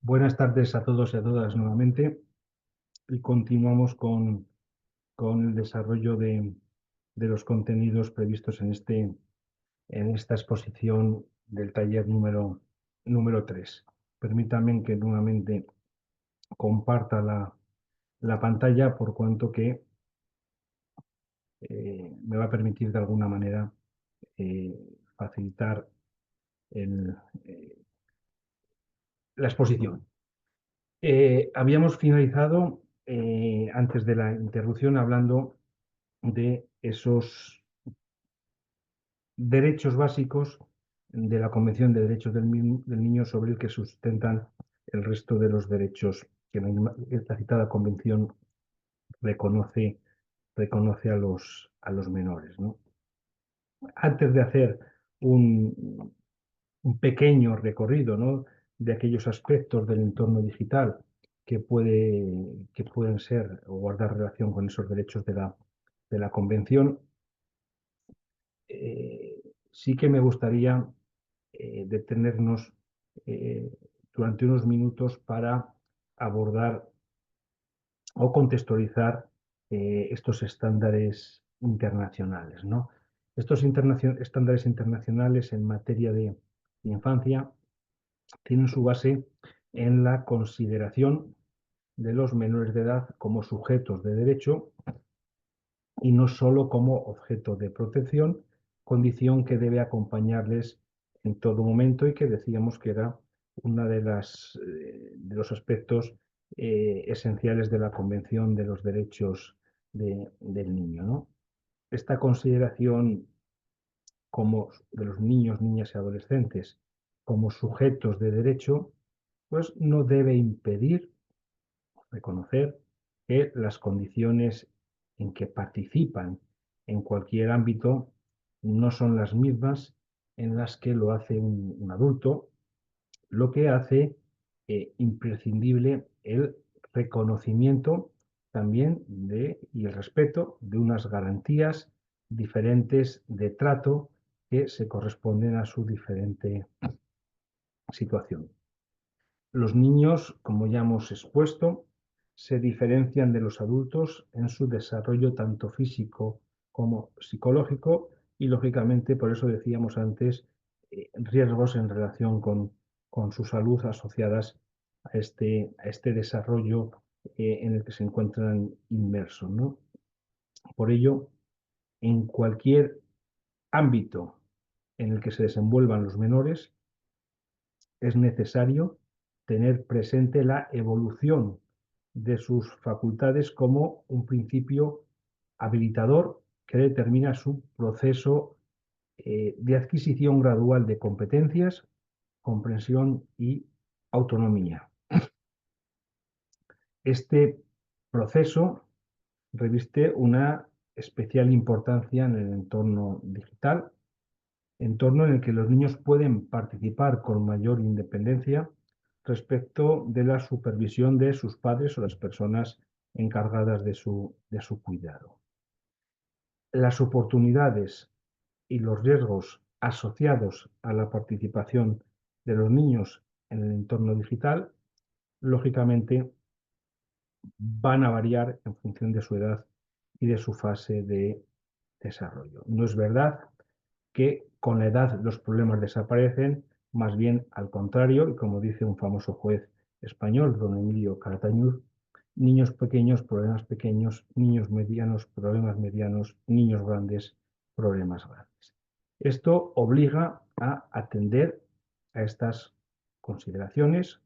Buenas tardes a todos y a todas nuevamente y continuamos con el desarrollo de los contenidos previstos en esta exposición del taller número 3. Permítanme que nuevamente comparta la pantalla por cuanto que me va a permitir de alguna manera eh, facilitar el, eh, la exposición. Habíamos finalizado antes de la interrupción hablando de esos derechos básicos de la Convención de Derechos del Niño sobre el que sustentan el resto de los derechos que la citada Convención reconoce, reconoce a los menores, ¿no? Antes de hacer un pequeño recorrido, ¿no?, de aquellos aspectos del entorno digital que pueden ser o guardar relación con esos derechos de la Convención, sí que me gustaría detenernos eh, durante unos minutos para abordar o contextualizar estos estándares internacionales, ¿no? Estos estándares internacionales en materia de infancia tienen su base en la consideración de los menores de edad como sujetos de derecho y no solo como objeto de protección, condición que debe acompañarles en todo momento y que decíamos que era uno de los aspectos esenciales de la Convención de los Derechos del Niño, ¿no? Esta consideración como de los niños, niñas y adolescentes como sujetos de derecho, pues no debe impedir reconocer que las condiciones en que participan en cualquier ámbito no son las mismas en las que lo hace un adulto, lo que hace imprescindible el reconocimiento también y el respeto de unas garantías diferentes de trato que se corresponden a su diferente situación. Los niños, como ya hemos expuesto, se diferencian de los adultos en su desarrollo tanto físico como psicológico y, lógicamente, por eso decíamos antes, riesgos en relación con su salud asociadas a este desarrollo en el que se encuentran inmersos, ¿no? Por ello, en cualquier ámbito en el que se desenvuelvan los menores, es necesario tener presente la evolución de sus facultades como un principio habilitador que determina su proceso de adquisición gradual de competencias, comprensión y autonomía. Este proceso reviste una especial importancia en el entorno digital, entorno en el que los niños pueden participar con mayor independencia respecto de la supervisión de sus padres o las personas encargadas de su cuidado. Las oportunidades y los riesgos asociados a la participación de los niños en el entorno digital, lógicamente, van a variar en función de su edad y de su fase de desarrollo. No es verdad que con la edad los problemas desaparecen, más bien al contrario, y como dice un famoso juez español, don Emilio Calatayud, niños pequeños, problemas pequeños, niños medianos, problemas medianos, niños grandes, problemas grandes. Esto obliga a atender a estas consideraciones,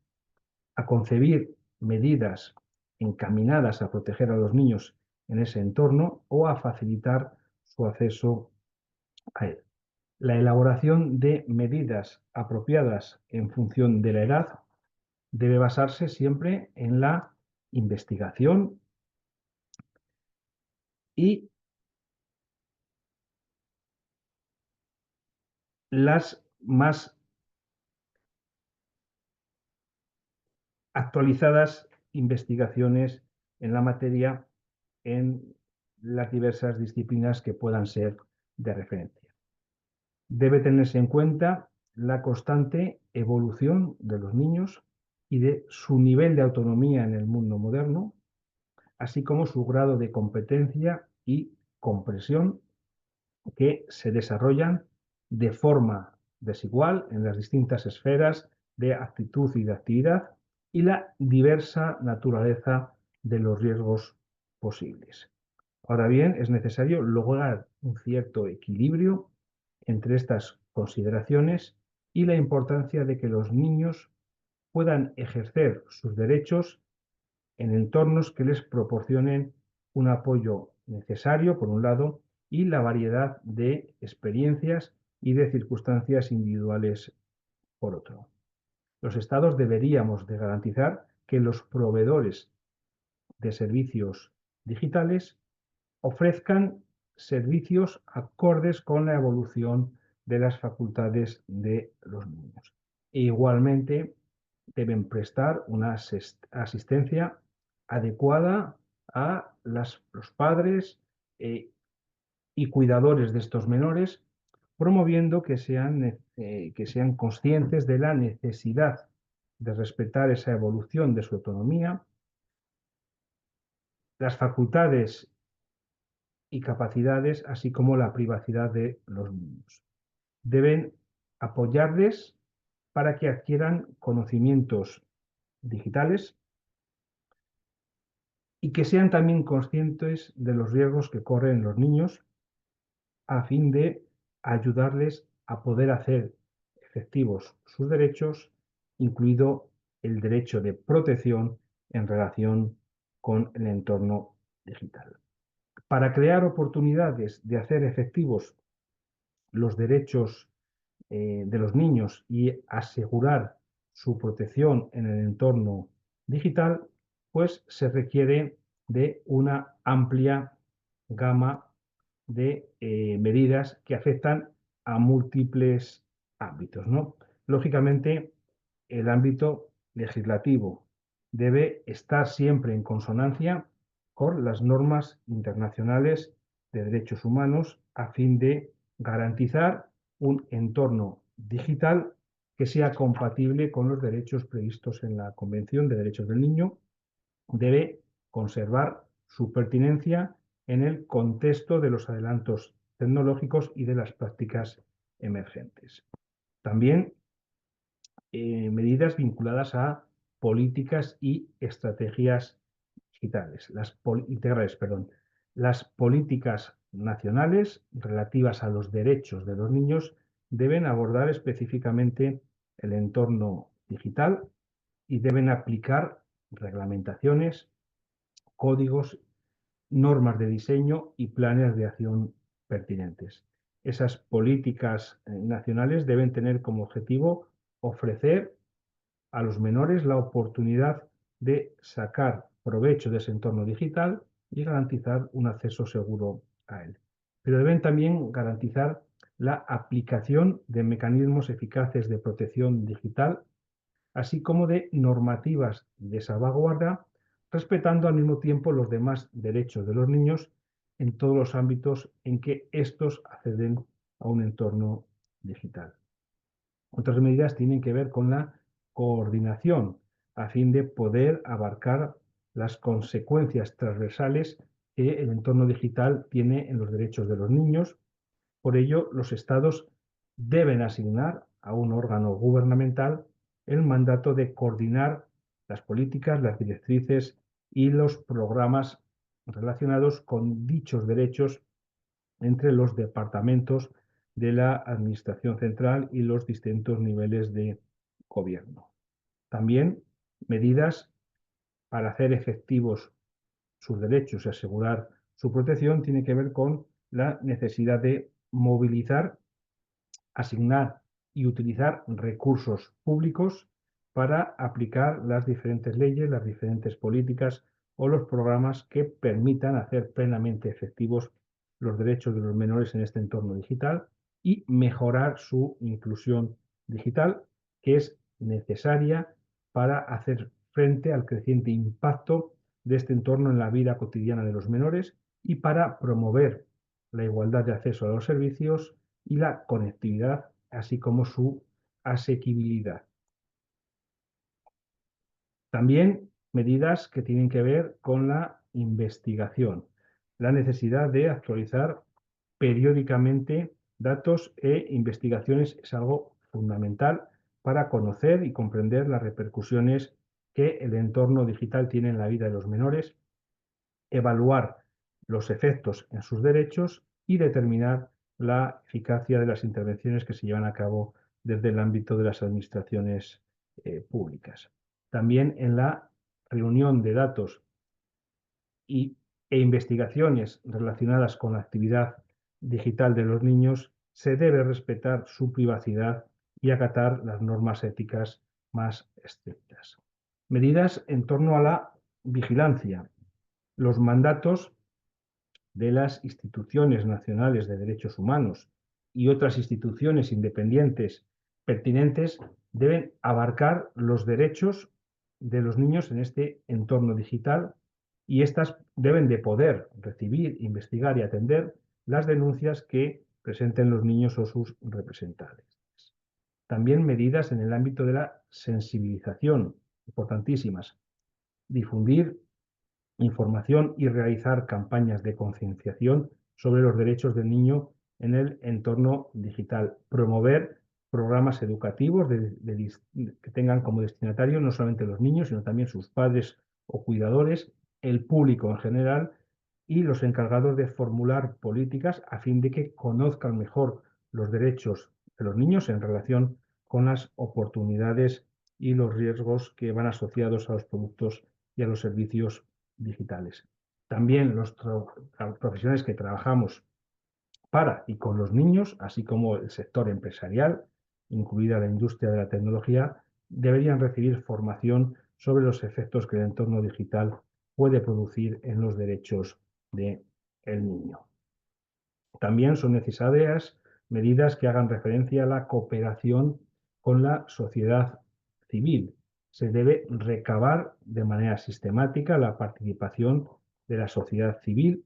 a concebir medidas encaminadas a proteger a los niños en ese entorno o a facilitar su acceso a él. La elaboración de medidas apropiadas en función de la edad debe basarse siempre en la investigación y las más actualizadas investigaciones en la materia en las diversas disciplinas que puedan ser de referencia. Debe tenerse en cuenta la constante evolución de los niños y de su nivel de autonomía en el mundo moderno, así como su grado de competencia y comprensión que se desarrollan de forma desigual en las distintas esferas de actitud y de actividad y la diversa naturaleza de los riesgos posibles. Ahora bien, es necesario lograr un cierto equilibrio entre estas consideraciones y la importancia de que los niños puedan ejercer sus derechos en entornos que les proporcionen un apoyo necesario, por un lado, y la variedad de experiencias y de circunstancias individuales, por otro. Los Estados deberíamos de garantizar que los proveedores de servicios digitales ofrezcan servicios acordes con la evolución de las facultades de los niños. E igualmente, deben prestar una asistencia adecuada a los padres y cuidadores de estos menores, promoviendo que sean conscientes de la necesidad de respetar esa evolución de su autonomía, las facultades y capacidades, así como la privacidad de los niños. Deben apoyarles para que adquieran conocimientos digitales y que sean también conscientes de los riesgos que corren los niños a fin de ayudarles a poder hacer efectivos sus derechos, incluido el derecho de protección en relación con el entorno digital. Para crear oportunidades de hacer efectivos los derechos de los niños y asegurar su protección en el entorno digital, pues se requiere de una amplia gama de medidas que afectan a múltiples ámbitos, ¿no? Lógicamente, el ámbito legislativo debe estar siempre en consonancia con las normas internacionales de derechos humanos a fin de garantizar un entorno digital que sea compatible con los derechos previstos en la Convención de Derechos del Niño. Debe conservar su pertinencia en el contexto de los adelantos tecnológicos y de las prácticas emergentes. También medidas vinculadas a políticas y estrategias integrales. Las políticas nacionales relativas a los derechos de los niños deben abordar específicamente el entorno digital y deben aplicar reglamentaciones, códigos, normas de diseño y planes de acción pertinentes. Esas políticas nacionales deben tener como objetivo ofrecer a los menores la oportunidad de sacar provecho de ese entorno digital y garantizar un acceso seguro a él. Pero deben también garantizar la aplicación de mecanismos eficaces de protección digital, así como de normativas de salvaguarda, respetando al mismo tiempo los demás derechos de los niños en todos los ámbitos en que estos acceden a un entorno digital. Otras medidas tienen que ver con la coordinación a fin de poder abarcar las consecuencias transversales que el entorno digital tiene en los derechos de los niños. Por ello, los Estados deben asignar a un órgano gubernamental el mandato de coordinar las políticas, las directrices y los programas relacionados con dichos derechos entre los departamentos de la Administración Central y los distintos niveles de gobierno. También medidas para hacer efectivos sus derechos y asegurar su protección tienen que ver con la necesidad de movilizar, asignar y utilizar recursos públicos para aplicar las diferentes leyes, las diferentes políticas o los programas que permitan hacer plenamente efectivos los derechos de los menores en este entorno digital y mejorar su inclusión digital, que es necesaria para hacer frente al creciente impacto de este entorno en la vida cotidiana de los menores y para promover la igualdad de acceso a los servicios y la conectividad, así como su asequibilidad. También medidas que tienen que ver con la investigación, la necesidad de actualizar periódicamente datos e investigaciones es algo fundamental para conocer y comprender las repercusiones que el entorno digital tiene en la vida de los menores, evaluar los efectos en sus derechos y determinar la eficacia de las intervenciones que se llevan a cabo desde el ámbito de las administraciones públicas. También en la reunión de datos e investigaciones relacionadas con la actividad digital de los niños, se debe respetar su privacidad y acatar las normas éticas más estrictas. Medidas en torno a la vigilancia. Los mandatos de las instituciones nacionales de derechos humanos y otras instituciones independientes pertinentes deben abarcar los derechos de los niños en este entorno digital y éstas deben de poder recibir, investigar y atender las denuncias que presenten los niños o sus representantes. También medidas en el ámbito de la sensibilización, importantísimas. Difundir información y realizar campañas de concienciación sobre los derechos del niño en el entorno digital. Promover programas educativos que tengan como destinatario no solamente los niños, sino también sus padres o cuidadores, el público en general y los encargados de formular políticas a fin de que conozcan mejor los derechos de los niños en relación con las oportunidades y los riesgos que van asociados a los productos y a los servicios digitales. También los profesionales que trabajamos para y con los niños, así como el sector empresarial, incluida la industria de la tecnología, deberían recibir formación sobre los efectos que el entorno digital puede producir en los derechos del niño. También son necesarias medidas que hagan referencia a la cooperación con la sociedad civil. Se debe recabar de manera sistemática la participación de la sociedad civil,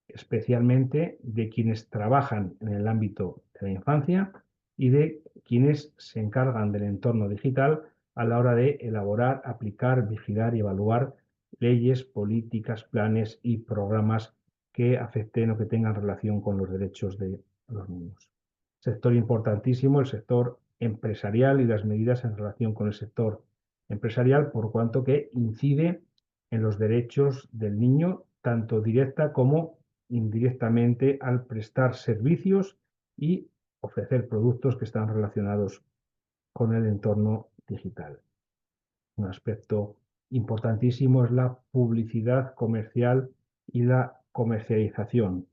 especialmente de quienes trabajan en el ámbito de la infancia y de quienes se encargan del entorno digital a la hora de elaborar, aplicar, vigilar y evaluar leyes, políticas, planes y programas que afecten o que tengan relación con los derechos de los niños. Sector importantísimo, el sector empresarial y las medidas en relación con el sector empresarial, por cuanto que incide en los derechos del niño, tanto directa como indirectamente al prestar servicios y ofrecer productos que están relacionados con el entorno digital. Un aspecto importantísimo es la publicidad comercial y la comercialización.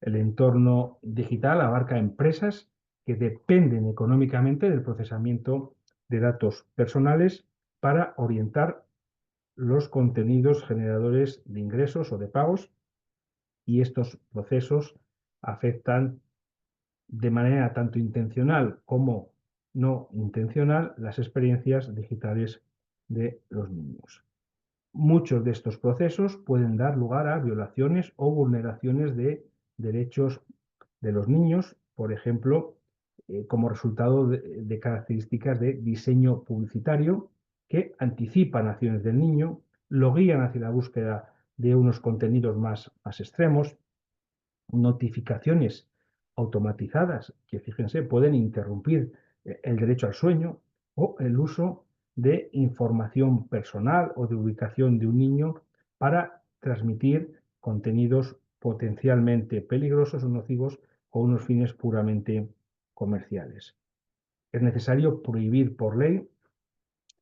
El entorno digital abarca empresas que dependen económicamente del procesamiento de datos personales para orientar los contenidos generadores de ingresos o de pagos, y estos procesos afectan de manera tanto intencional como no intencional las experiencias digitales de los niños. Muchos de estos procesos pueden dar lugar a violaciones o vulneraciones de derechos de los niños, por ejemplo, como resultado de características de diseño publicitario que anticipan acciones del niño, lo guían hacia la búsqueda de unos contenidos más extremos, notificaciones automatizadas que, fíjense, pueden interrumpir el derecho al sueño o el uso de información personal o de ubicación de un niño para transmitir contenidos potencialmente peligrosos o nocivos con unos fines puramente comerciales. Es necesario prohibir por ley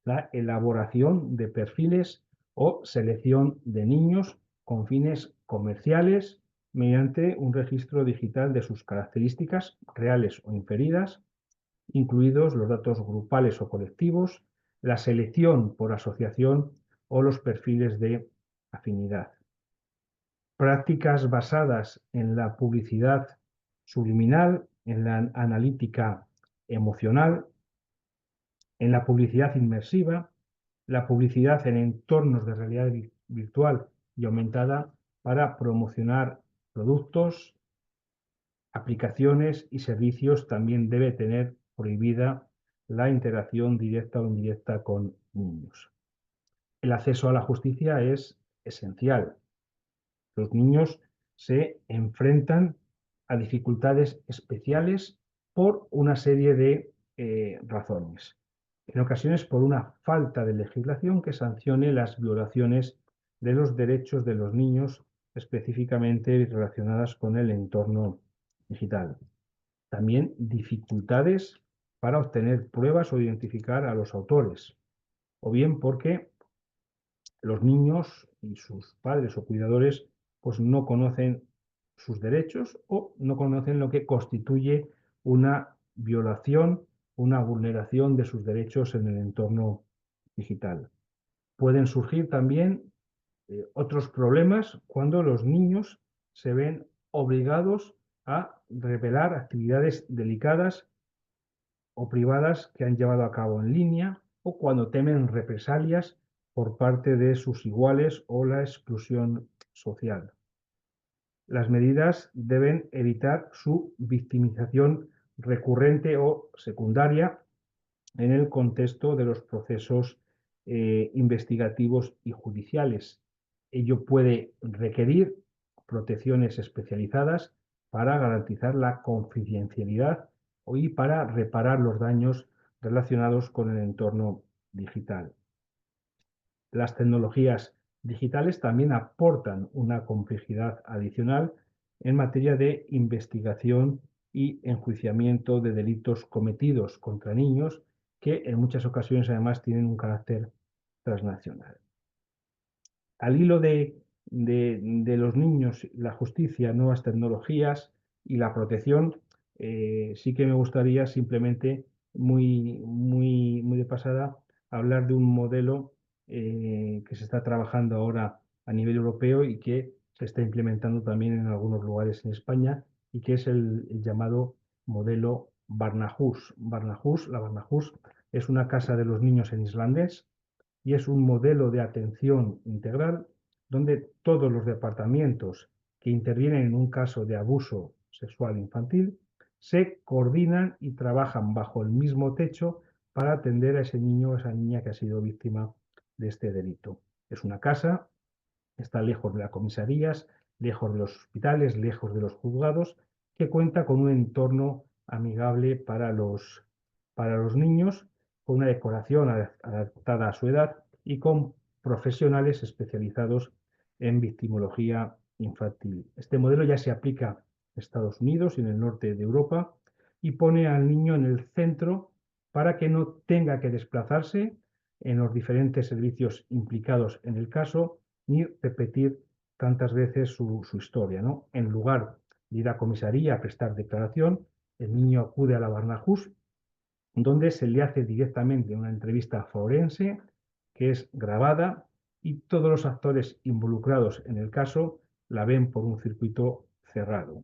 la elaboración de perfiles o selección de niños con fines comerciales mediante un registro digital de sus características reales o inferidas, incluidos los datos grupales o colectivos, la selección por asociación o los perfiles de afinidad. Prácticas basadas en la publicidad subliminal, en la analítica emocional, en la publicidad inmersiva, la publicidad en entornos de realidad virtual y aumentada para promocionar productos, aplicaciones y servicios. También debe tener prohibida la interacción directa o indirecta con niños. el acceso a la justicia es esencial. Los niños se enfrentan a dificultades especiales por una serie de razones. En ocasiones por una falta de legislación que sancione las violaciones de los derechos de los niños, específicamente relacionadas con el entorno digital. También dificultades para obtener pruebas o identificar a los autores, o bien porque los niños y sus padres o cuidadores pues no conocen sus derechos o no conocen lo que constituye una violación, una vulneración de sus derechos en el entorno digital. Pueden surgir también otros problemas cuando los niños se ven obligados a revelar actividades delicadas o privadas que han llevado a cabo en línea o cuando temen represalias por parte de sus iguales o la exclusión social. Las medidas deben evitar su victimización recurrente o secundaria en el contexto de los procesos investigativos y judiciales. Ello puede requerir protecciones especializadas para garantizar la confidencialidad y para reparar los daños relacionados con el entorno digital. Las tecnologías digitales también aportan una complejidad adicional en materia de investigación y enjuiciamiento de delitos cometidos contra niños que en muchas ocasiones además tienen un carácter transnacional. Al hilo de los niños, la justicia, nuevas tecnologías y la protección, sí que me gustaría simplemente muy de pasada hablar de un modelo que se está trabajando ahora a nivel europeo y que se está implementando también en algunos lugares en España y que es el llamado modelo Barnahus. La Barnahus es una casa de los niños en islandés y es un modelo de atención integral donde todos los departamentos que intervienen en un caso de abuso sexual infantil se coordinan y trabajan bajo el mismo techo para atender a ese niño o esa niña que ha sido víctima de este delito. Es una casa, está lejos de las comisarías, lejos de los hospitales, lejos de los juzgados, que cuenta con un entorno amigable para los niños, con una decoración adaptada a su edad y con profesionales especializados en victimología infantil. Este modelo ya se aplica en Estados Unidos y en el norte de Europa y pone al niño en el centro para que no tenga que desplazarse en los diferentes servicios implicados en el caso ni repetir tantas veces su historia, ¿no? En lugar de ir a comisaría a prestar declaración, el niño acude a la Barnahus, donde se le hace directamente una entrevista forense que es grabada y todos los actores involucrados en el caso la ven por un circuito cerrado.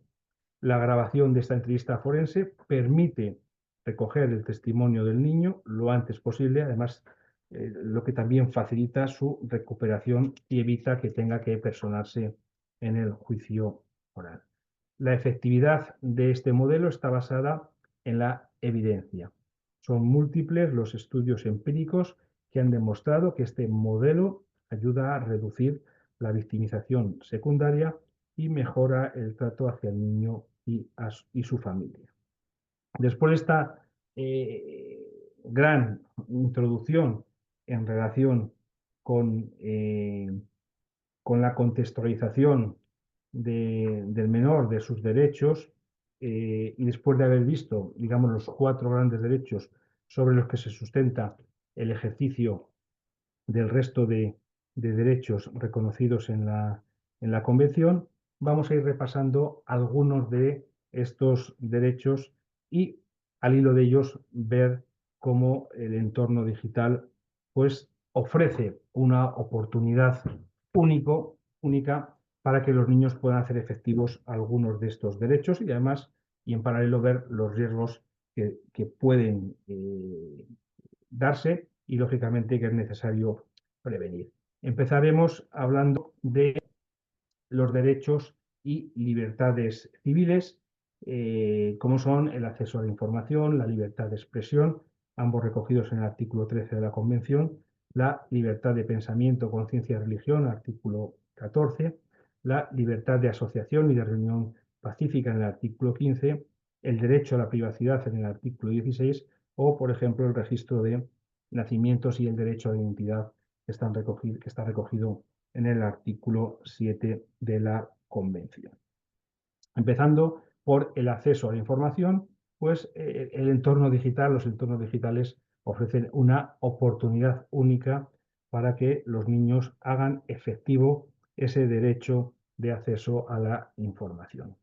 La grabación de esta entrevista forense permite recoger el testimonio del niño lo antes posible, además lo que también facilita su recuperación y evita que tenga que personarse en el juicio oral. La efectividad de este modelo está basada en la evidencia. Son múltiples los estudios empíricos que han demostrado que este modelo ayuda a reducir la victimización secundaria y mejora el trato hacia el niño y su familia. Después de esta gran introducción en relación con, con la contextualización del menor, de sus derechos, y después de haber visto, digamos, los 4 grandes derechos sobre los que se sustenta el ejercicio del resto de derechos reconocidos en la Convención, vamos a ir repasando algunos de estos derechos y al hilo de ellos ver cómo el entorno digital pues, ofrece una oportunidad única para que los niños puedan hacer efectivos algunos de estos derechos y además y en paralelo ver los riesgos que pueden darse y lógicamente que es necesario prevenir. Empezaremos hablando de los derechos y libertades civiles, como son el acceso a la información, la libertad de expresión, ambos recogidos en el artículo 13 de la Convención, la libertad de pensamiento, conciencia y religión, artículo 14, la libertad de asociación y de reunión pacífica en el artículo 15, el derecho a la privacidad en el artículo 16 o, por ejemplo, el registro de nacimientos y el derecho a la identidad que está recogido en el artículo 7 de la Convención. Empezando por el acceso a la información, pues el entorno digital, los entornos digitales ofrecen una oportunidad única para que los niños hagan efectivo ese derecho de acceso a la información.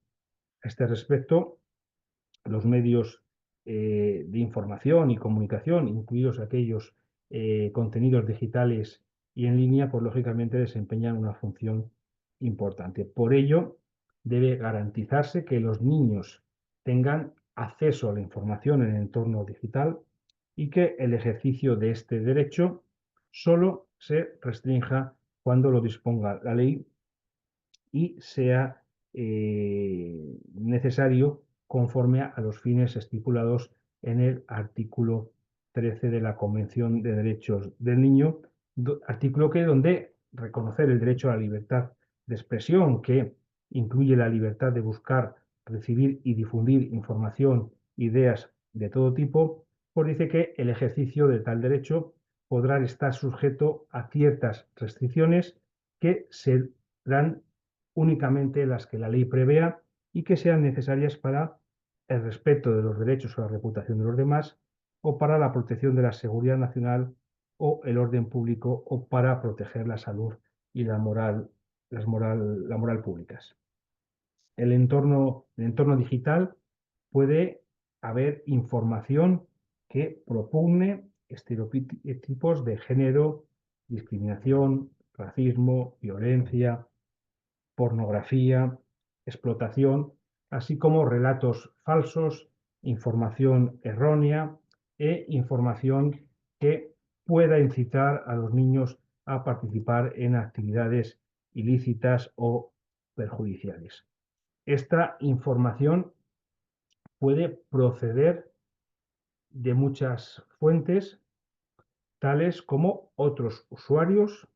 A este respecto, los medios de información y comunicación, incluidos aquellos contenidos digitales y en línea, pues lógicamente desempeñan una función importante. Por ello, debe garantizarse que los niños tengan acceso a la información en el entorno digital y que el ejercicio de este derecho solo se restrinja cuando lo disponga la ley y sea necesario conforme a los fines estipulados en el artículo 13 de la Convención de Derechos del Niño, artículo que donde reconocer el derecho a la libertad de expresión, que incluye la libertad de buscar, recibir y difundir información, ideas de todo tipo, pues dice que el ejercicio de tal derecho podrá estar sujeto a ciertas restricciones que serán únicamente las que la ley prevea y que sean necesarias para el respeto de los derechos o la reputación de los demás, o para la protección de la seguridad nacional o el orden público, o para proteger la salud y la moral públicas. El entorno digital puede haber información que propugne estereotipos de género, discriminación, racismo, violencia, pornografía, explotación, así como relatos falsos, información errónea e información que pueda incitar a los niños a participar en actividades ilícitas o perjudiciales. Esta información puede proceder de muchas fuentes, tales como otros usuarios,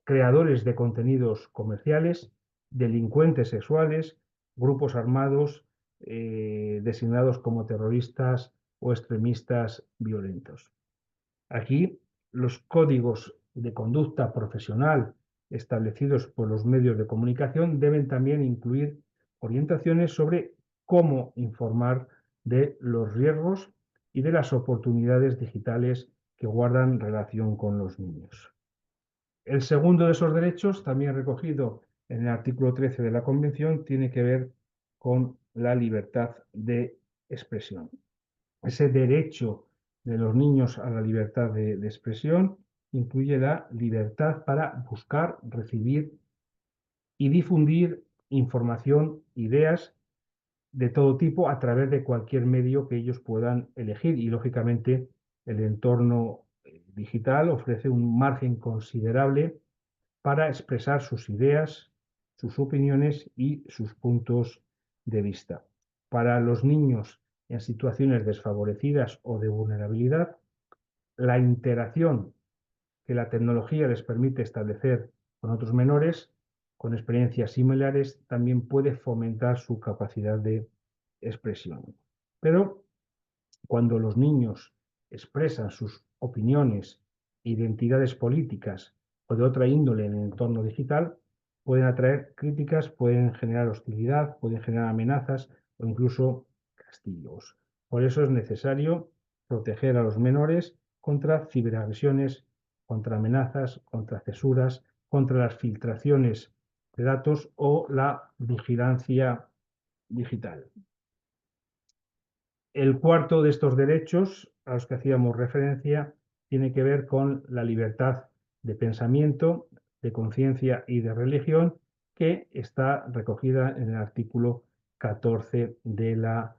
creadores de contenidos comerciales, delincuentes sexuales, grupos armados designados como terroristas o extremistas violentos. Aquí los códigos de conducta profesional establecidos por los medios de comunicación deben también incluir orientaciones sobre cómo informar de los riesgos y de las oportunidades digitales que guardan relación con los niños. El segundo de esos derechos, también recogido en el artículo 13 de la Convención, tiene que ver con la libertad de expresión. Ese derecho de los niños a la libertad de expresión incluye la libertad para buscar, recibir y difundir información, ideas de todo tipo a través de cualquier medio que ellos puedan elegir. Y, lógicamente, el entorno digital ofrece un margen considerable para expresar sus ideas, sus opiniones y sus puntos de vista. Para los niños en situaciones desfavorecidas o de vulnerabilidad, la interacción que la tecnología les permite establecer con otros menores con experiencias similares también puede fomentar su capacidad de expresión. Pero cuando los niños expresan sus opiniones, identidades políticas o de otra índole en el entorno digital, pueden atraer críticas, pueden generar hostilidad, pueden generar amenazas o incluso castigos. Por eso es necesario proteger a los menores contra ciberagresiones, contra amenazas, contra cesuras, contra las filtraciones de datos o la vigilancia digital. El cuarto de estos derechos a los que hacíamos referencia tiene que ver con la libertad de pensamiento, de conciencia y de religión, que está recogida en el artículo 14 de la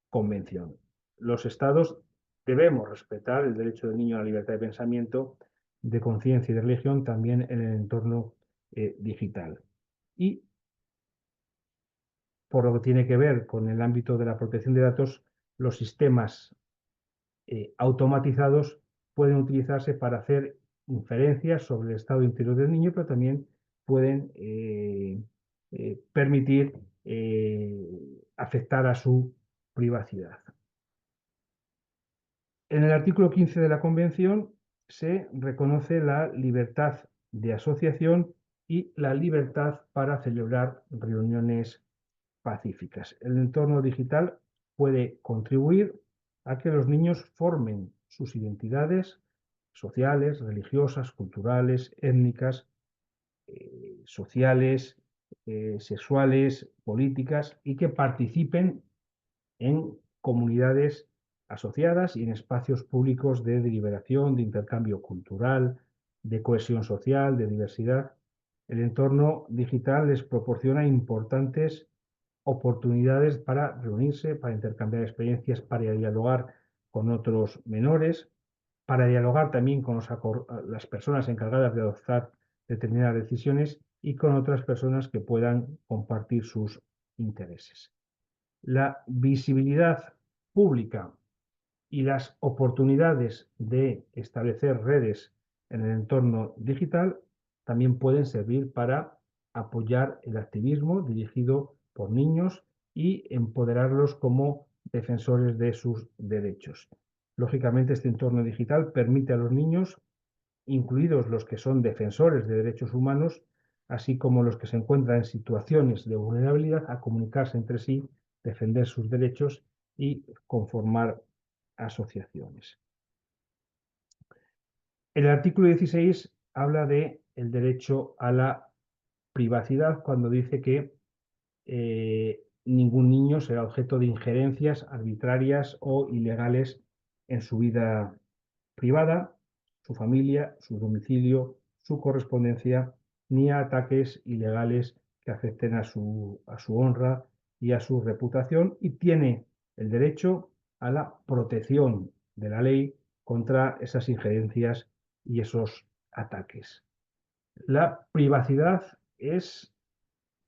Convención. Los Estados debemos respetar el derecho del niño a la libertad de pensamiento, de conciencia y de religión también en el entorno digital. Y por lo que tiene que ver con el ámbito de la protección de datos, los sistemas automatizados pueden utilizarse para hacer inferencias sobre el estado interior del niño, pero también pueden permitir afectar a su privacidad. En el artículo 15 de la Convención se reconoce la libertad de asociación y la libertad para celebrar reuniones pacíficas. El entorno digital puede contribuir a que los niños formen sus identidades sociales, religiosas, culturales, étnicas, sociales, sexuales, políticas, y que participen en comunidades asociadas y en espacios públicos de deliberación, de intercambio cultural, de cohesión social, de diversidad. El entorno digital les proporciona importantes oportunidades para reunirse, para intercambiar experiencias, para dialogar con otros menores, para dialogar también con las personas encargadas de adoptar determinadas decisiones y con otras personas que puedan compartir sus intereses. La visibilidad pública y las oportunidades de establecer redes en el entorno digital también pueden servir para apoyar el activismo dirigido por niños y empoderarlos como defensores de sus derechos. Lógicamente, este entorno digital permite a los niños, incluidos los que son defensores de derechos humanos, así como los que se encuentran en situaciones de vulnerabilidad, a comunicarse entre sí, defender sus derechos y conformar asociaciones. El artículo 16 habla del derecho a la privacidad cuando dice que ningún niño será objeto de injerencias arbitrarias o ilegales en su vida privada, su familia, su domicilio, su correspondencia, ni a ataques ilegales que afecten a su honra y a su reputación, y tiene el derecho a la protección de la ley contra esas injerencias y esos ataques. La privacidad es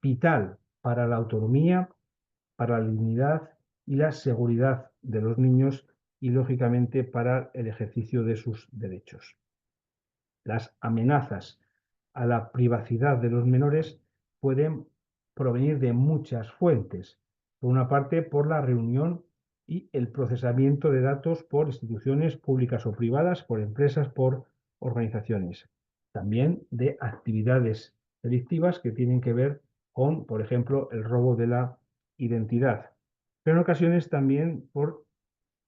vital para la autonomía, para la dignidad y la seguridad de los niños y, lógicamente, para el ejercicio de sus derechos. Las amenazas a la privacidad de los menores pueden provenir de muchas fuentes. Por una parte, por la reunión y el procesamiento de datos por instituciones públicas o privadas, por empresas, por organizaciones. También de actividades delictivas que tienen que ver con, por ejemplo, el robo de la identidad. Pero en ocasiones también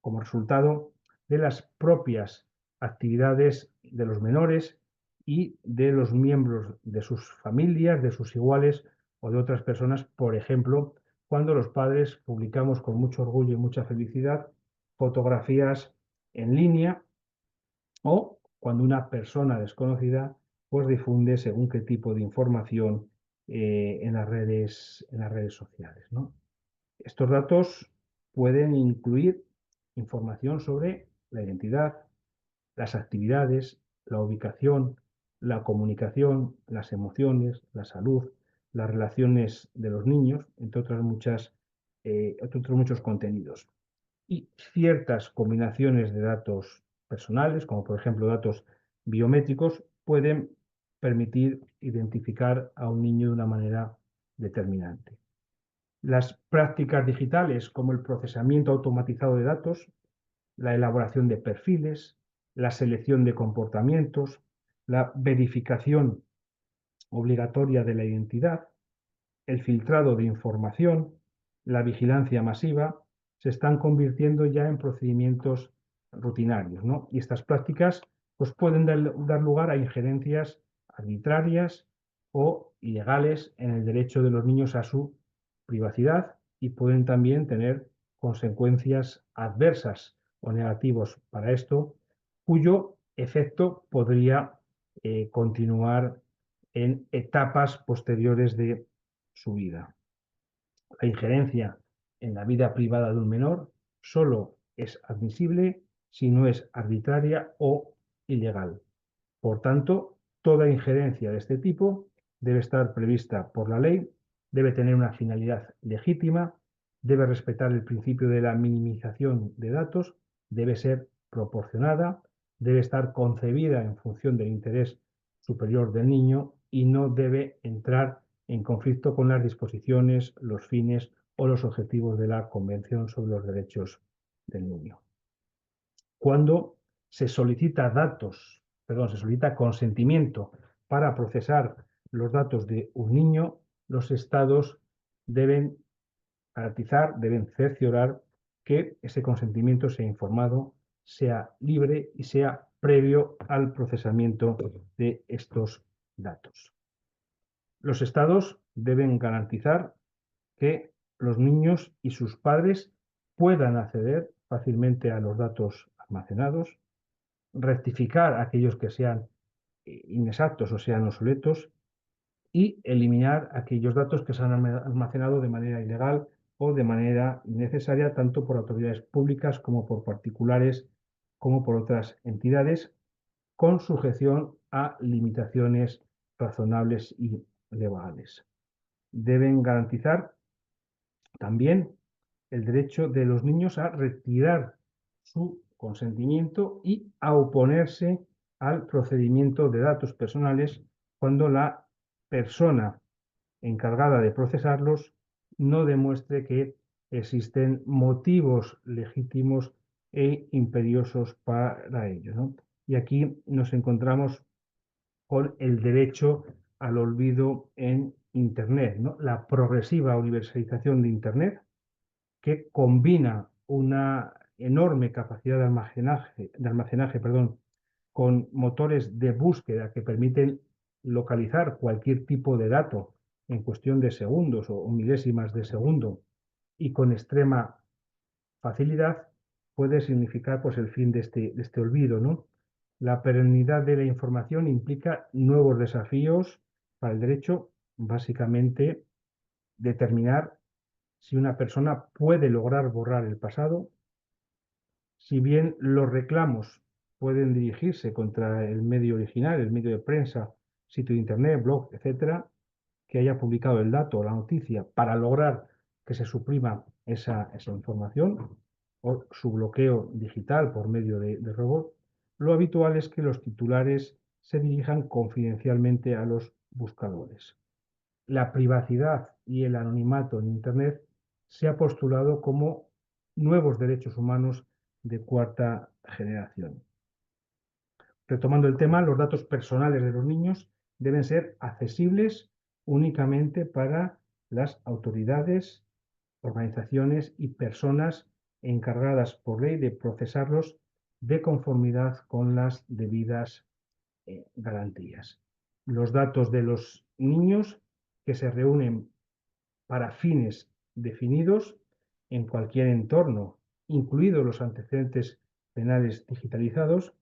como resultado de las propias actividades de los menores y de los miembros de sus familias, de sus iguales o de otras personas, por ejemplo, cuando los padres publicamos con mucho orgullo y mucha felicidad fotografías en línea, o cuando una persona desconocida pues difunde según qué tipo de información en las redes sociales, ¿no? Estos datos pueden incluir información sobre la identidad, las actividades, la ubicación, la comunicación, las emociones, la salud, las relaciones de los niños, entre otros muchos contenidos. Y ciertas combinaciones de datos personales, como por ejemplo datos biométricos, pueden permitir identificar a un niño de una manera determinante. Las prácticas digitales, como el procesamiento automatizado de datos, la elaboración de perfiles, la selección de comportamientos, la verificación obligatoria de la identidad, el filtrado de información, la vigilancia masiva, se están convirtiendo ya en procedimientos rutinarios, ¿no? Y estas prácticas pues, pueden dar lugar a injerencias arbitrarias o ilegales en el derecho de los niños a su privacidad, y pueden también tener consecuencias adversas o negativos para esto, cuyo efecto podría continuar en etapas posteriores de su vida. La injerencia en la vida privada de un menor solo es admisible si no es arbitraria o ilegal. Por tanto, toda injerencia de este tipo debe estar prevista por la ley, debe tener una finalidad legítima, debe respetar el principio de la minimización de datos, debe ser proporcionada, debe estar concebida en función del interés superior del niño y no debe entrar en conflicto con las disposiciones, los fines o los objetivos de la Convención sobre los Derechos del Niño. Cuando se solicita se solicita consentimiento para procesar los datos de un niño, los estados deben garantizar, deben cerciorar que ese consentimiento sea informado, sea libre y sea previo al procesamiento de estos datos. Los estados deben garantizar que los niños y sus padres puedan acceder fácilmente a los datos almacenados, rectificar aquellos que sean inexactos o sean obsoletos y eliminar aquellos datos que se han almacenado de manera ilegal o de manera innecesaria, tanto por autoridades públicas como por particulares, como por otras entidades, con sujeción a limitaciones razonables y legales. Deben garantizar también el derecho de los niños a retirar su consentimiento y a oponerse al procedimiento de datos personales cuando la persona encargada de procesarlos no demuestre que existen motivos legítimos e imperiosos para ello, ¿no? Y aquí nos encontramos con el derecho al olvido en Internet, ¿no? La progresiva universalización de Internet, que combina una enorme capacidad de almacenaje, con motores de búsqueda que permiten localizar cualquier tipo de dato en cuestión de segundos o milésimas de segundo y con extrema facilidad, puede significar pues, el fin de este olvido, ¿no? La perennidad de la información implica nuevos desafíos para el derecho, básicamente determinar si una persona puede lograr borrar el pasado. Si bien los reclamos pueden dirigirse contra el medio original, el medio de prensa, sitio de internet, blog, etcétera, que haya publicado el dato o la noticia para lograr que se suprima esa información o su bloqueo digital por medio de robot, lo habitual es que los titulares se dirijan confidencialmente a los buscadores. La privacidad y el anonimato en Internet se ha postulado como nuevos derechos humanos de cuarta generación. Retomando el tema, los datos personales de los niños deben ser accesibles únicamente para las autoridades, organizaciones y personas encargadas por ley de procesarlos de conformidad con las debidas garantías. Los datos de los niños que se reúnen para fines definidos en cualquier entorno, incluidos los antecedentes penales digitalizados,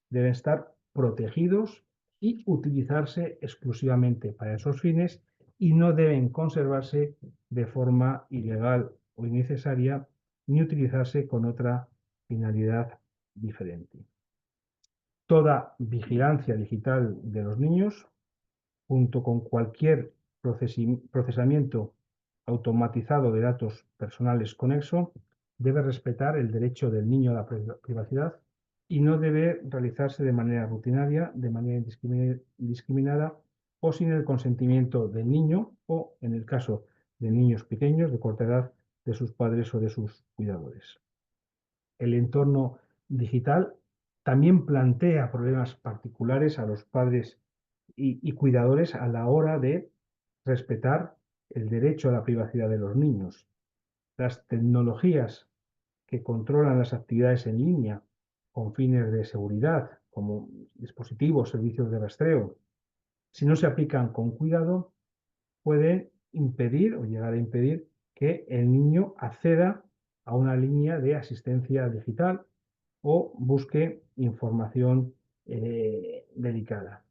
deben estar protegidos y utilizarse exclusivamente para esos fines y no deben conservarse de forma ilegal o innecesaria ni utilizarse con otra finalidad diferente. Toda vigilancia digital de los niños, junto con cualquier procesamiento automatizado de datos personales conexo, debe respetar el derecho del niño a la privacidad y no debe realizarse de manera rutinaria, de manera indiscriminada o sin el consentimiento del niño o, en el caso de niños pequeños de corta edad, de sus padres o de sus cuidadores. El entorno digital también plantea problemas particulares a los padres y cuidadores a la hora de respetar el derecho a la privacidad de los niños. Las tecnologías que controlan las actividades en línea con fines de seguridad, como dispositivos, servicios de rastreo, si no se aplican con cuidado, pueden impedir o llegar a impedir que el niño acceda a una línea de asistencia digital o busque información delicada.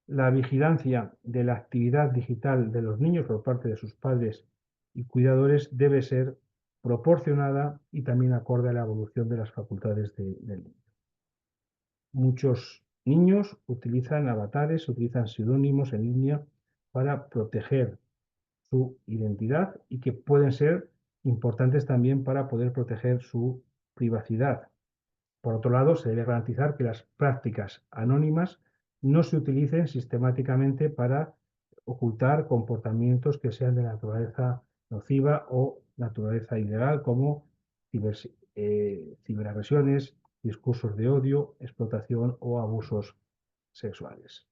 La vigilancia de la actividad digital de los niños por parte de sus padres y cuidadores debe ser proporcionada y también acorde a la evolución de las facultades del niño. Muchos niños utilizan avatares, utilizan seudónimos en línea para proteger su identidad y que pueden ser importantes también para poder proteger su privacidad. Por otro lado, se debe garantizar que las prácticas anónimas no se utilicen sistemáticamente para ocultar comportamientos que sean de naturaleza nociva o naturaleza ilegal, como ciberagresiones, discursos de odio, explotación o abusos sexuales.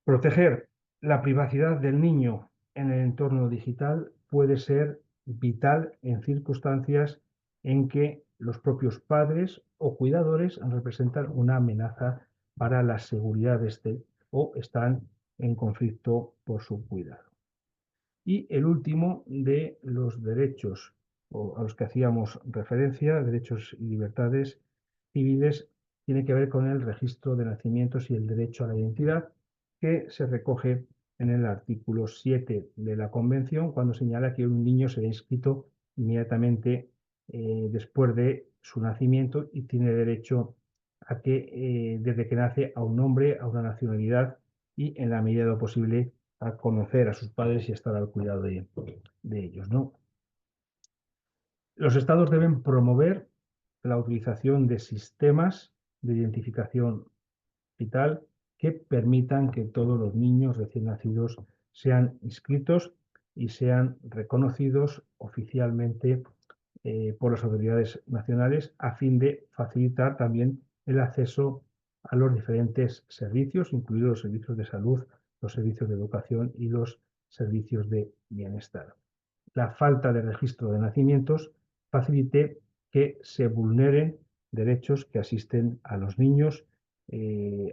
Proteger la privacidad del niño en el entorno digital puede ser vital en circunstancias en que los propios padres o cuidadores representan una amenaza para la seguridad de este o están en conflicto por su cuidado. Y el último de los derechos a los que hacíamos referencia, derechos y libertades civiles, tiene que ver con el registro de nacimientos y el derecho a la identidad, que se recoge en el artículo 7 de la Convención, cuando señala que un niño será inscrito inmediatamente después de su nacimiento y tiene derecho a que desde que nace a un nombre, a una nacionalidad y en la medida de lo posible a conocer a sus padres y estar al cuidado de ellos, ¿no? Los estados deben promover la utilización de sistemas de identificación digital que permitan que todos los niños recién nacidos sean inscritos y sean reconocidos oficialmente por las autoridades nacionales a fin de facilitar también el acceso a los diferentes servicios, incluidos los servicios de salud, los servicios de educación y los servicios de bienestar. La falta de registro de nacimientos facilite que se vulneren derechos que asisten a los niños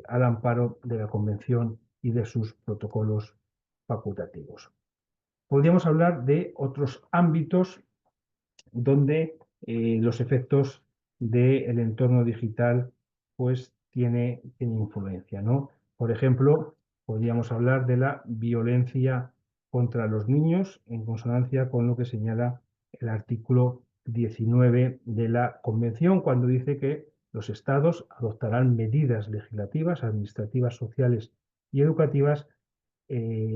al amparo de la Convención y de sus protocolos facultativos. Podríamos hablar de otros ámbitos donde los efectos del entorno digital pues tiene influencia, ¿no? Por ejemplo, podríamos hablar de la violencia contra los niños en consonancia con lo que señala el artículo 19 de la Convención, cuando dice que los estados adoptarán medidas legislativas, administrativas, sociales y educativas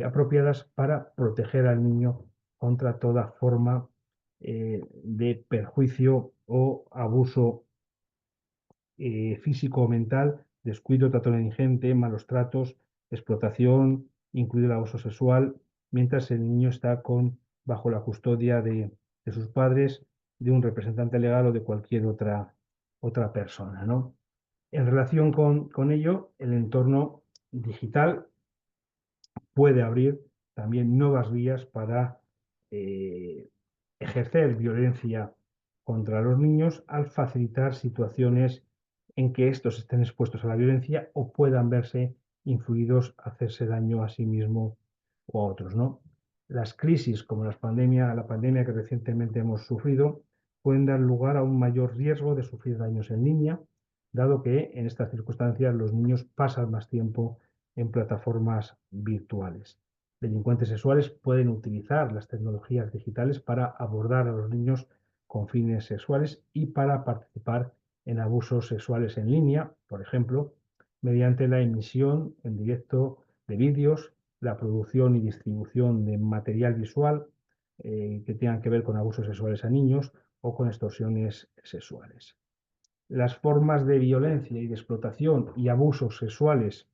apropiadas para proteger al niño contra toda forma de perjuicio o abuso físico o mental, descuido, trato negligente, malos tratos, explotación, incluido el abuso sexual, mientras el niño está bajo la custodia de sus padres, de un representante legal o de cualquier otra persona, ¿no? En relación con ello, el entorno digital puede abrir también nuevas vías para eh, ejercer violencia contra los niños al facilitar situaciones en que estos estén expuestos a la violencia o puedan verse influidos a hacerse daño a sí mismo o a otros, ¿no? Las crisis como la pandemia que recientemente hemos sufrido pueden dar lugar a un mayor riesgo de sufrir daños en línea, dado que en estas circunstancias los niños pasan más tiempo en plataformas virtuales. Delincuentes sexuales pueden utilizar las tecnologías digitales para abordar a los niños con fines sexuales y para participar en abusos sexuales en línea, por ejemplo, mediante la emisión en directo de vídeos, la producción y distribución de material visual que tengan que ver con abusos sexuales a niños o con extorsiones sexuales. Las formas de violencia y de explotación y abusos sexuales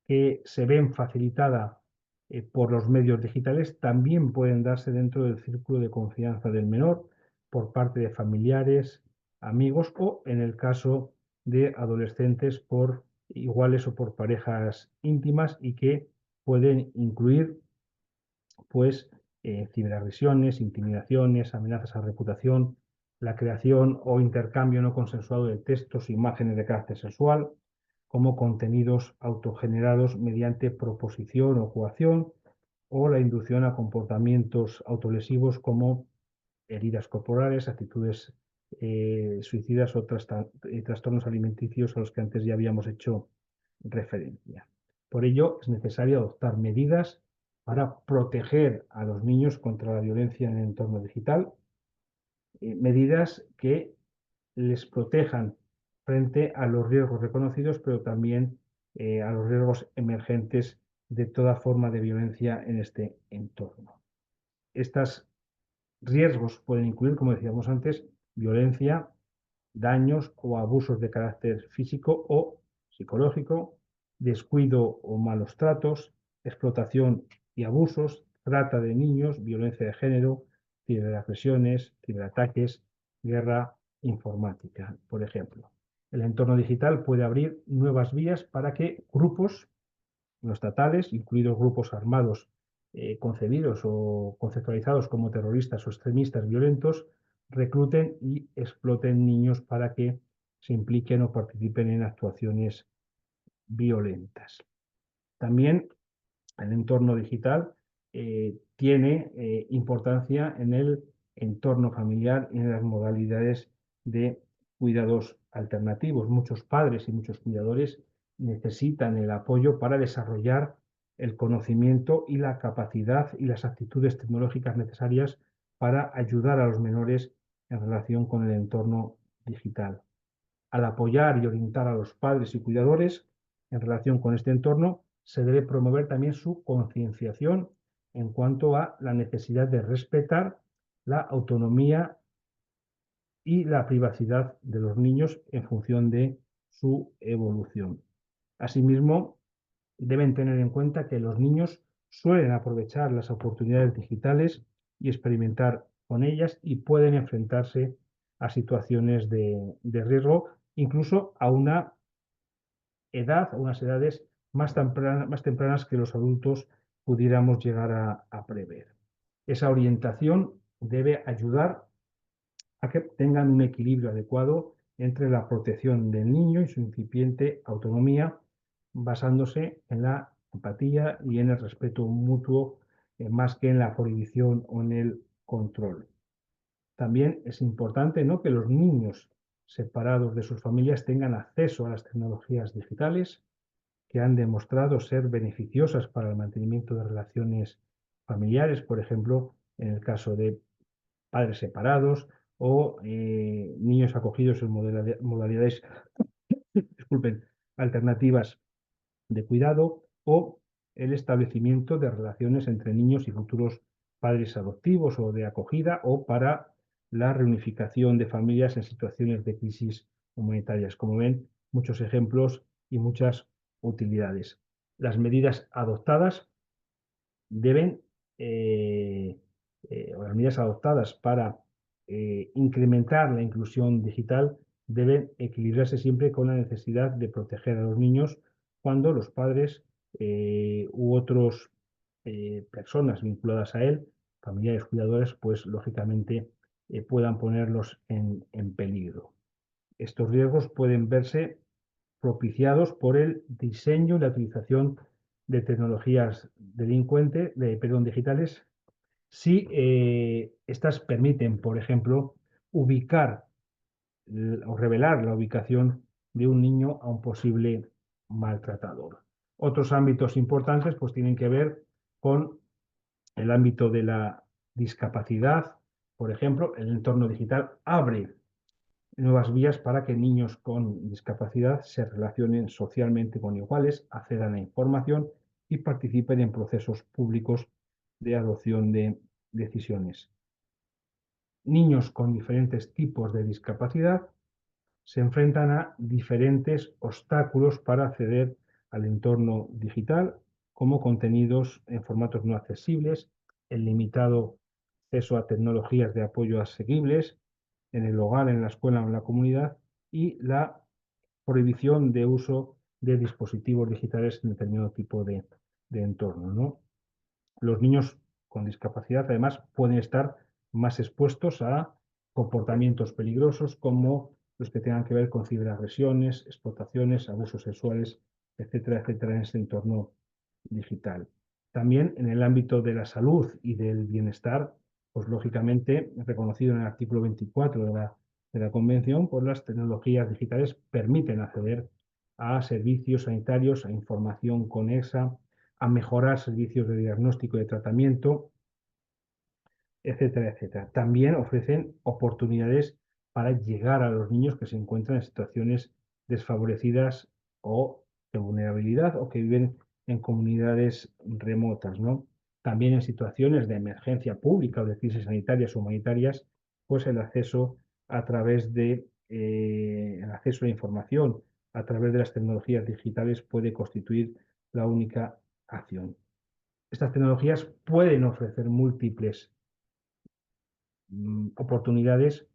que se ven facilitadas por los medios digitales también pueden darse dentro del círculo de confianza del menor por parte de familiares, amigos o, en el caso de adolescentes, por iguales o por parejas íntimas y que pueden incluir pues ciberagresiones, intimidaciones, amenazas a reputación, la creación o intercambio no consensuado de textos e imágenes de carácter sexual, como contenidos autogenerados mediante proposición o coacción, o la inducción a comportamientos autolesivos como heridas corporales, actitudes suicidas o trastornos alimenticios a los que antes ya habíamos hecho referencia. Por ello, es necesario adoptar medidas para proteger a los niños contra la violencia en el entorno digital, medidas que les protejan frente a los riesgos reconocidos, pero también a los riesgos emergentes de toda forma de violencia en este entorno. Estos riesgos pueden incluir, como decíamos antes, violencia, daños o abusos de carácter físico o psicológico, descuido o malos tratos, explotación y abusos, trata de niños, violencia de género, ciberagresiones, ciberataques, guerra informática, por ejemplo. El entorno digital puede abrir nuevas vías para que grupos no estatales, incluidos grupos armados concebidos o conceptualizados como terroristas o extremistas violentos, recluten y exploten niños para que se impliquen o participen en actuaciones violentas. También el entorno digital tiene importancia en el entorno familiar y en las modalidades de cuidados alternativos. Muchos padres y muchos cuidadores necesitan el apoyo para desarrollar el conocimiento y la capacidad y las actitudes tecnológicas necesarias para ayudar a los menores en relación con el entorno digital. Al apoyar y orientar a los padres y cuidadores en relación con este entorno, se debe promover también su concienciación en cuanto a la necesidad de respetar la autonomía y la privacidad de los niños en función de su evolución. Asimismo, deben tener en cuenta que los niños suelen aprovechar las oportunidades digitales y experimentar con ellas y pueden enfrentarse a situaciones de riesgo, incluso a una edad, a unas edades más tempranas que los adultos pudiéramos llegar a prever. Esa orientación debe ayudar a que tengan un equilibrio adecuado entre la protección del niño y su incipiente autonomía, basándose en la empatía y en el respeto mutuo, más que en la prohibición o en el control. También es importante, ¿no?, que los niños separados de sus familias tengan acceso a las tecnologías digitales que han demostrado ser beneficiosas para el mantenimiento de relaciones familiares, por ejemplo, en el caso de padres separados o niños acogidos en modalidades disculpen, alternativas de cuidado o el establecimiento de relaciones entre niños y futuros padres adoptivos o de acogida o para la reunificación de familias en situaciones de crisis humanitarias. Como ven, muchos ejemplos y muchas utilidades. Las medidas adoptadas deben, o las medidas adoptadas para incrementar la inclusión digital deben equilibrarse siempre con la necesidad de proteger a los niños cuando los padres u otras personas vinculadas a él, familiares cuidadores, pues lógicamente puedan ponerlos en peligro. Estos riesgos pueden verse propiciados por el diseño y la utilización de tecnologías digitales, si estas permiten, por ejemplo, ubicar o revelar la ubicación de un niño a un posible maltratador. Otros ámbitos importantes pues tienen que ver con el ámbito de la discapacidad. Por ejemplo, el entorno digital abre nuevas vías para que niños con discapacidad se relacionen socialmente con iguales, accedan a información y participen en procesos públicos de adopción de decisiones. Niños con diferentes tipos de discapacidad se enfrentan a diferentes obstáculos para acceder al entorno digital, como contenidos en formatos no accesibles, el limitado acceso a tecnologías de apoyo asequibles en el hogar, en la escuela o en la comunidad, y la prohibición de uso de dispositivos digitales en determinado tipo de entorno, ¿no? Los niños con discapacidad, además, pueden estar más expuestos a comportamientos peligrosos como los que tengan que ver con ciberagresiones, explotaciones, abusos sexuales, etcétera, etcétera, en este entorno digital. También en el ámbito de la salud y del bienestar, pues lógicamente, reconocido en el artículo 24 de la Convención, pues las tecnologías digitales permiten acceder a servicios sanitarios, a información conexa, a mejorar servicios de diagnóstico y de tratamiento, etcétera, etcétera. También ofrecen oportunidades para llegar a los niños que se encuentran en situaciones desfavorecidas o de vulnerabilidad o que viven en comunidades remotas, ¿no? también en situaciones de emergencia pública o de crisis sanitarias o humanitarias, pues el acceso a través de el acceso a la información a través de las tecnologías digitales puede constituir la única acción. Estas tecnologías pueden ofrecer múltiples oportunidades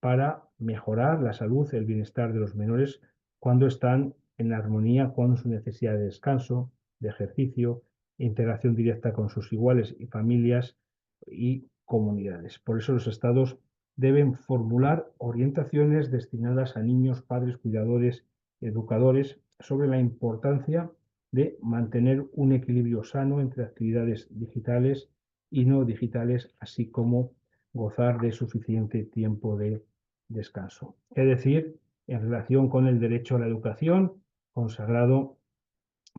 para mejorar la salud, el bienestar de los menores cuando están en armonía con su necesidad de descanso, de ejercicio, interacción directa con sus iguales y familias y comunidades. Por eso los estados deben formular orientaciones destinadas a niños, padres, cuidadores, educadores sobre la importancia de mantener un equilibrio sano entre actividades digitales y no digitales, así como gozar de suficiente tiempo de descanso. Es decir, en relación con el derecho a la educación consagrado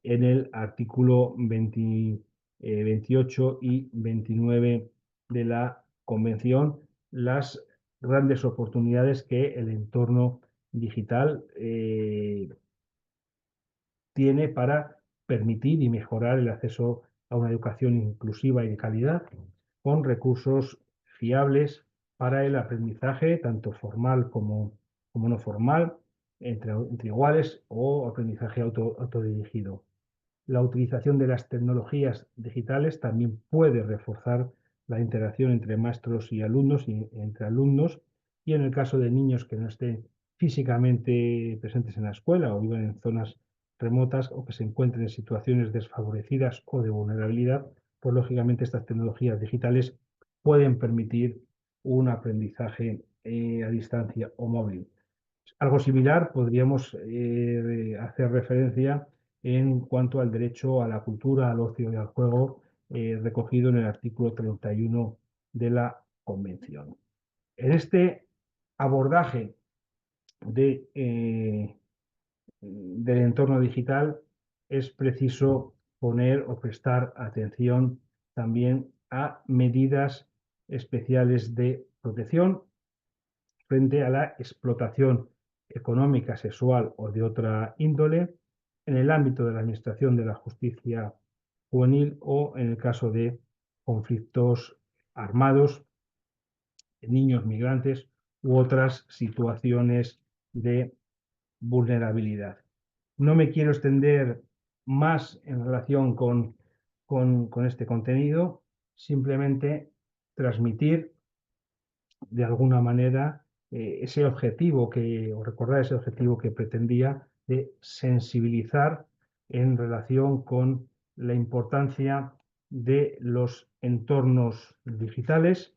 en el artículo 28 y 29 de la Convención, las grandes oportunidades que el entorno digital tiene para permitir y mejorar el acceso a una educación inclusiva y de calidad, con recursos fiables para el aprendizaje, tanto formal como no formal, entre iguales o aprendizaje autodirigido. La utilización de las tecnologías digitales también puede reforzar la interacción entre maestros y alumnos y entre alumnos, y en el caso de niños que no estén físicamente presentes en la escuela o vivan en zonas remotas o que se encuentren en situaciones desfavorecidas o de vulnerabilidad, pues lógicamente estas tecnologías digitales pueden permitir un aprendizaje a distancia o móvil. Algo similar podríamos hacer referencia en cuanto al derecho a la cultura, al ocio y al juego, recogido en el artículo 31 de la Convención. En este abordaje del entorno digital es preciso poner o prestar atención también a medidas especiales de protección frente a la explotación económica, sexual o de otra índole en el ámbito de la administración de la justicia juvenil o en el caso de conflictos armados, niños migrantes u otras situaciones de vulnerabilidad. No me quiero extender más en relación con este contenido, simplemente transmitir de alguna manera ese objetivo o recordar ese objetivo que pretendía de sensibilizar en relación con la importancia de los entornos digitales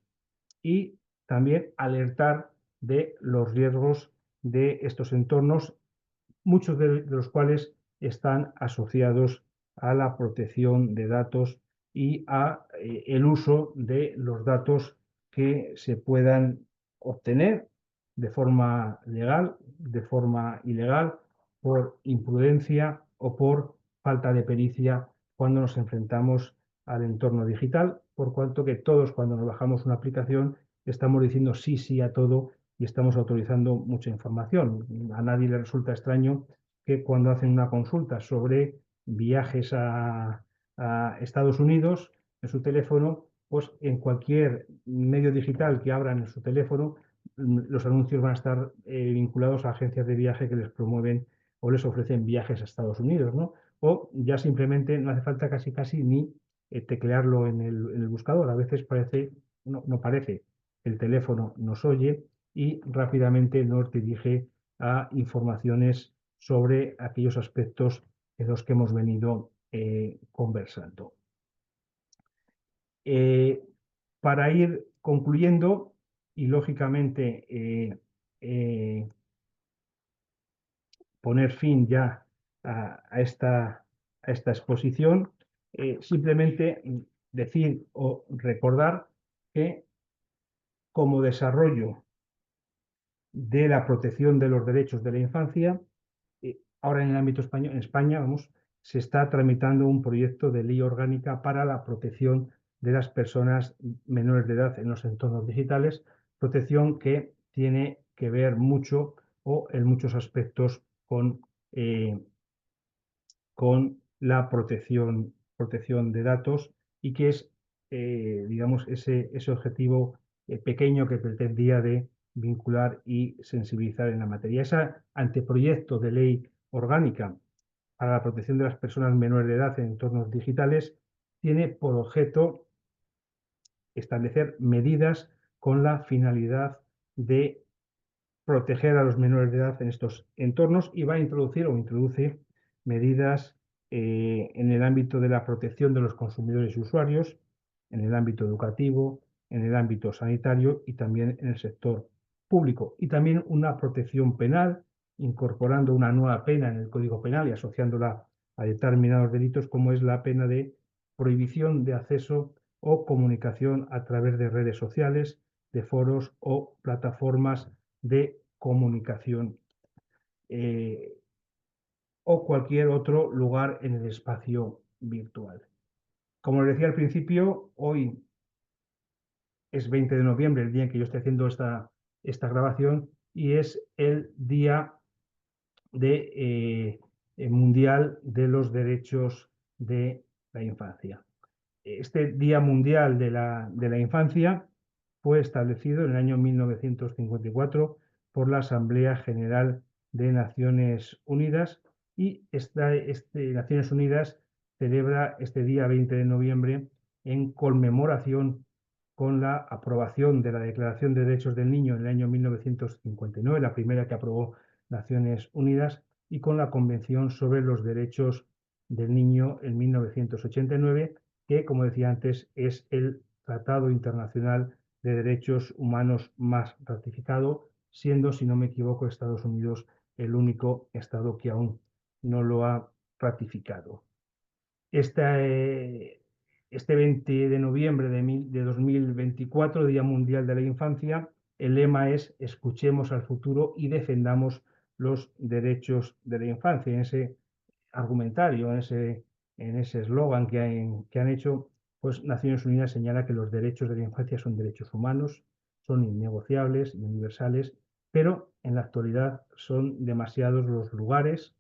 y también alertar de los riesgos de estos entornos, muchos de los cuales están asociados a la protección de datos y a el uso de los datos que se puedan obtener de forma legal, de forma ilegal, por imprudencia o por falta de pericia cuando nos enfrentamos al entorno digital, por cuanto que todos cuando nos bajamos una aplicación estamos diciendo sí, sí a todo y estamos autorizando mucha información. A nadie le resulta extraño que cuando hacen una consulta sobre viajes a Estados Unidos en su teléfono, pues en cualquier medio digital que abran en su teléfono, los anuncios van a estar vinculados a agencias de viaje que les promueven o les ofrecen viajes a Estados Unidos, ¿no? O ya simplemente no hace falta casi ni teclearlo en el buscador. A veces parece, no parece, el teléfono nos oye y rápidamente nos dirige a informaciones sobre aquellos aspectos en los que hemos venido conversando. Para ir concluyendo y lógicamente poner fin ya a esta exposición, simplemente decir o recordar que como desarrollo de la protección de los derechos de la infancia, ahora en el ámbito español, en España, vamos, se está tramitando un proyecto de ley orgánica para la protección de las personas menores de edad en los entornos digitales, protección que tiene que ver mucho o en muchos aspectos con la protección de datos y que es digamos, ese objetivo pequeño que pretendía de vincular y sensibilizar en la materia. Ese anteproyecto de ley orgánica para la protección de las personas menores de edad en entornos digitales tiene por objeto establecer medidas con la finalidad de proteger a los menores de edad en estos entornos y va a introducir o introduce medidas en el ámbito de la protección de los consumidores y usuarios, en el ámbito educativo, en el ámbito sanitario y también en el sector público. Y también una protección penal, incorporando una nueva pena en el Código Penal y asociándola a determinados delitos, como es la pena de prohibición de acceso o comunicación a través de redes sociales, de foros o plataformas de comunicación o cualquier otro lugar en el espacio virtual. Como les decía al principio, hoy es 20 de noviembre, el día en que yo estoy haciendo esta grabación, y es el Día Mundial de los Derechos de la Infancia. Este Día Mundial de la Infancia fue establecido en el año 1954 por la Asamblea General de Naciones Unidas y Naciones Unidas celebra este día 20 de noviembre en conmemoración con la aprobación de la Declaración de Derechos del Niño en el año 1959, la primera que aprobó Naciones Unidas, y con la Convención sobre los Derechos del Niño en 1989, que, como decía antes, es el Tratado Internacional de Derechos Humanos más ratificado, siendo, si no me equivoco, Estados Unidos el único Estado que aún no lo ha ratificado. Este 20 de noviembre de 2024, Día Mundial de la Infancia, el lema es "Escuchemos al futuro y defendamos los derechos de la infancia". En ese argumentario, en ese eslogan que han hecho, pues Naciones Unidas señala que los derechos de la infancia son derechos humanos, son innegociables y universales, pero en la actualidad son demasiados los lugares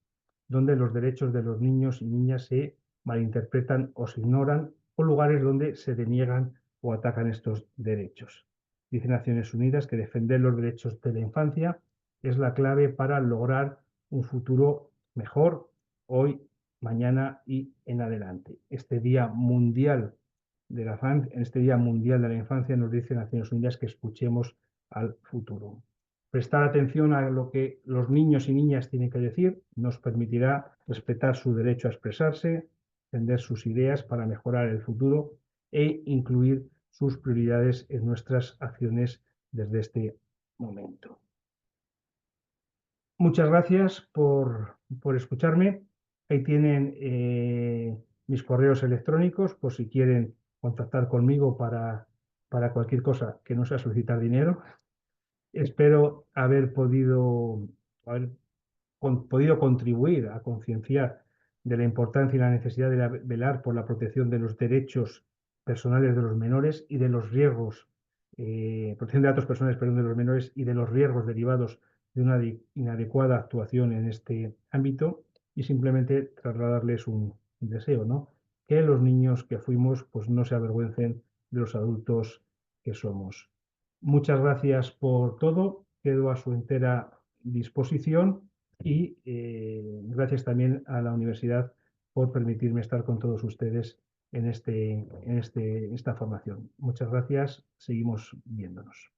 donde los derechos de los niños y niñas se malinterpretan o se ignoran, o lugares donde se deniegan o atacan estos derechos. Dice Naciones Unidas que defender los derechos de la infancia es la clave para lograr un futuro mejor hoy, mañana y en adelante. Este Día Mundial de la Infancia nos dice Naciones Unidas que escuchemos al futuro. Prestar atención a lo que los niños y niñas tienen que decir nos permitirá respetar su derecho a expresarse, defender sus ideas para mejorar el futuro e incluir sus prioridades en nuestras acciones desde este momento. Muchas gracias por escucharme. Ahí tienen mis correos electrónicos por si quieren contactar conmigo para cualquier cosa que no sea solicitar dinero. Espero haber podido contribuir a concienciar de la importancia y la necesidad de velar por la protección de los derechos personales de los menores y de los riesgos, protección de datos personales, perdón, de los menores y de los riesgos derivados de una inadecuada actuación en este ámbito, y simplemente trasladarles un deseo, ¿no? Que los niños que fuimos pues no se avergüencen de los adultos que somos. Muchas gracias por todo, quedo a su entera disposición y gracias también a la universidad por permitirme estar con todos ustedes en esta formación. Muchas gracias, seguimos viéndonos.